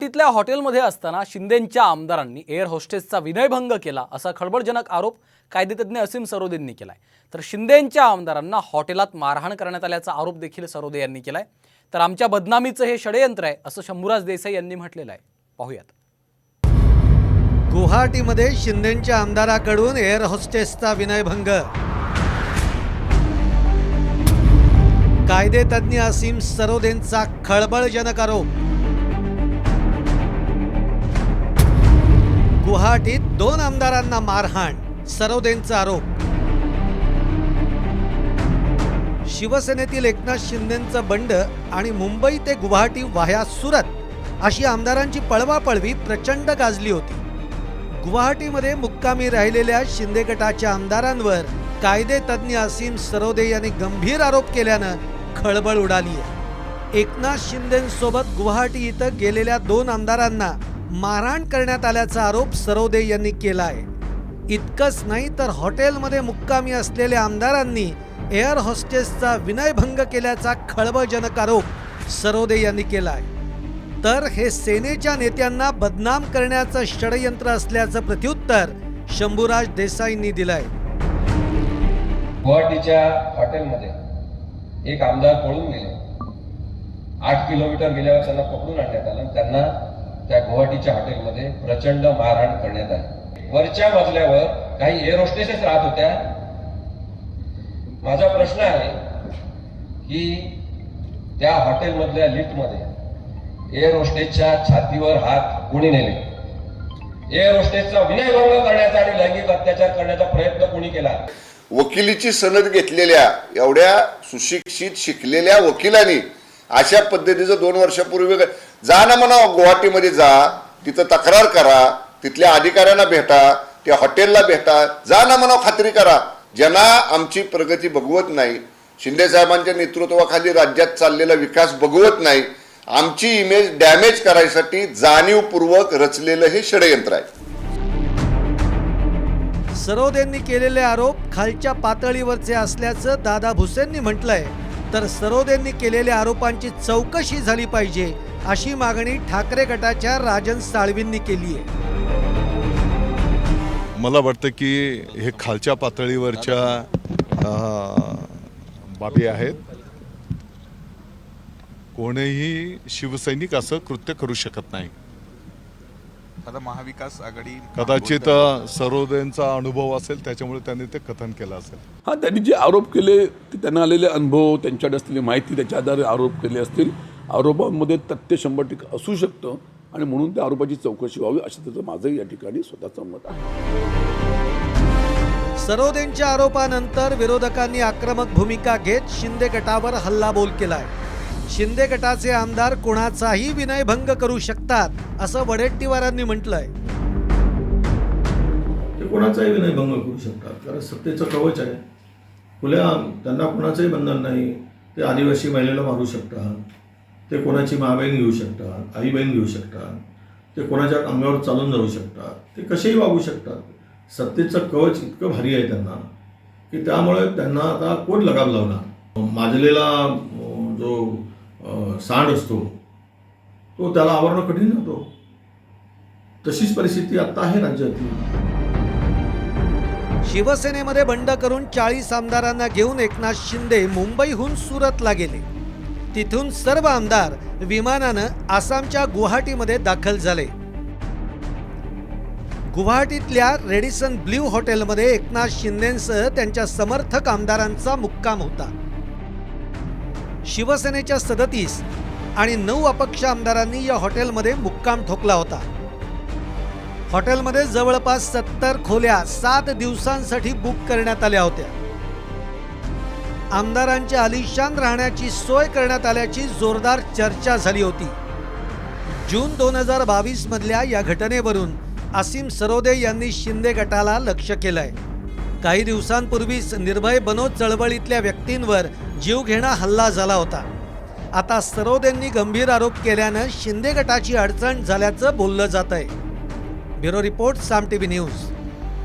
तिथल्या हॉटेलमध्ये असताना शिंदेंच्या आमदारांनी एअर होस्टेसचा विनयभंग केला असा खळबळजनक आरोप कायदेतज्ञ असीम सरोदेंनी केलाय। तर शिंदेंच्या आमदारांना हॉटेलात मारहाण करण्यात आल्याचा आरोप देखील सरोदे यांनी केलाय। तर आमच्या बदनामीचं हे षडयंत्र आहे असं शंभूराज देसाई यांनी म्हटलेलं आहे। पाहूयात। गुवाहाटीमध्ये शिंदेंच्या आमदाराकडून एअर होस्टेसचा विनयभंग। कायदेतज्ञ असीम सरोदेंचा खळबळजनक आरोप। गुवाहाटीत 2 आमदारांना मारहाण, सरोदेंचा आरोप। शिवसेनेतील एकनाथ शिंदेंचं बंड आणि मुंबई ते गुवाहाटी वाया सुरत अशी आमदारांची पळवापळवी प्रचंड गाजली होती। गुवाहाटीमध्ये मुक्कामी राहिलेल्या शिंदे गटाच्या आमदारांवर कायदेतज्ञ असीम सरोदे यांनी गंभीर आरोप केल्यानं खळबळ उडाली आहे। एकनाथ शिंदेंसोबत गुवाहाटी इथं गेलेल्या 2 आमदारांना मारहाण करण्यात आल्याचा आरोप सरोदे यांनी केला आहे। इतकंच नाही तर हॉटेलमध्ये मुक्कामी असलेल्या आमदारांनी एअर होस्टेसचा विनयभंग केल्याचा खळबळजनक आरोप सरोदे यांनी केला आहे। तर हे सेनेच्या नेत्यांना बदनाम करण्याचं षडयंत्र असल्याचं प्रत्युत्तर शंभूराज देसाईंनी दिलंय। गुवाहाटीच्या हॉटेलमध्ये एक आमदार पळून गेले। 8 किलोमीटर गेल्यावर त्यांना पकडून आणण्यात आलं। त्यांना त्या गुवाहाटीच्या हॉटेलमध्ये प्रचंड मारहाण करण्यात आली। वरच्या मजल्यावर काही एअर होस्टेसेस राहत होत्या। माझा प्रश्न आहे की त्या हॉटेलमधल्या लिफ्टमध्ये एअर होस्टेसच्या छातीवर हात कोणी नेले? एअर होस्टेसचा विनयभंग करण्याचा आणि लैंगिक अत्याचार करण्याचा प्रयत्न कोणी केला? वकिलीची सनद घेतलेल्या एवढ्या सुशिक्षित शिकलेल्या वकिलांनी अशा पद्धतीचं 2 वर्षापूर्वी जा ना म्हणा, गुवाहाटीमध्ये जा, तिथं तक्रार करा, तिथल्या अधिकाऱ्यांना भेटा, त्या हॉटेलला भेटा, जा ना म्हणा, खात्री करा। ज्यांना आमची प्रगती बघवत नाही, शिंदे साहेबांच्या नेतृत्वाखाली राज्यात चाललेला विकास बघवत नाही, आमची इमेज डॅमेज करायसाठी जाणीवपूर्वक रचलेलं हे षडयंत्र आहे। सरोदेंनी केलेले आरोप खालच्या पातळीवरचे असल्याचं दादा भुसेंनी म्हटलंय। तर सरोदेंनी केलेल्या आरोपांची चौकशी झाली पाहिजे अशी मागणी ठाकरे गटाच्या राजन साळवींनी केली आहे। मला वाटतं की हे खालच्या पातळीवरच्या बाबी आहेत। कोणीही शिवसैनिक असं कृत्य करू शकत नाही। आता महाविकास आघाडी कदाचित सरोदेंचा अनुभव असेल, त्याच्यामुळे त्यांनी ते कथन केलं असेल। हा, त्यांनी जे आरोप केले ते त्यांना आलेले अनुभव, त्यांच्याकडे असलेली माहिती, त्याच्या आधारे आरोप केले असतील। आरोपांमध्ये तथ्य 100% असू शकतं आणि म्हणून त्या आरोपाची चौकशी व्हावी असं त्याचं माझं या ठिकाणी स्वतःचं मत आहे। सरोदेंच्या आरोपानंतर विरोधकांनी आक्रमक भूमिका घेत शिंदे गटावर हल्लाबोल केलाय। शिंदे गटाचे आमदार कोणाचाही विनयभंग करू शकतात असं वडेट्टीवारांनी म्हटलंय। ते कोणाचाही विनयभंग करू शकतात, कारण सत्तेचं कवच आहे। खुल्या त्यांना कोणाचंही बंधन नाही। ते आदिवासी महिलेला मारू शकतात, ते कोणाची माबहीण घेऊ शकतात, आई बहीण घेऊ शकतात, ते कोणाच्या अंगावर चालून जाऊ शकतात, ते कसेही वागू शकतात। सत्तेचं कवच इतकं भारी आहे त्यांना की त्यामुळे त्यांना आता कोण लगाम लावणार? माजलेला जो सांड असतो तो त्याला आवरणं कठीण होतो। तशीच परिस्थिती आता आहे राज्यातली। शिवसेनेमध्ये बंड करून 40 आमदारांना घेऊन एकनाथ शिंदे मुंबईहून सुरतला गेले। तिथून सर्व आमदार विमानानं आसामच्या गुवाहाटीमध्ये दाखल झाले। गुवाहाटीतल्या रेडिसन ब्ल्यू हॉटेलमध्ये एकनाथ शिंदेंसह त्यांच्या समर्थक आमदारांचा मुक्काम होता। शिवसेनेच्या 37 आणि 9 अपक्ष आमदारांनी या हॉटेलमध्ये मुक्काम ठोकला होता। हॉटेलमध्ये जवळपास 70 खोल्या 7 दिवसांसाठी बुक करण्यात आल्या होत्या। आमदारांच्या आलिशान राहण्याची सोय करण्यात आल्याची जोरदार चर्चा झाली होती। जून 2022 मधल्या या घटनेवरून असीम सरोदे यांनी शिंदे गटाला लक्ष्य केलंय। काही दिवसांपूर्वीच निर्भय बनो चळवळीतल्या व्यक्तींवर जीवघेणा हल्ला झाला होता। आता सरोदेंनी गंभीर आरोप केल्यानं शिंदे गटाची अडचण झाल्याचं बोललं जात आहे। ब्युरो रिपोर्ट, साम टीव्ही न्यूज।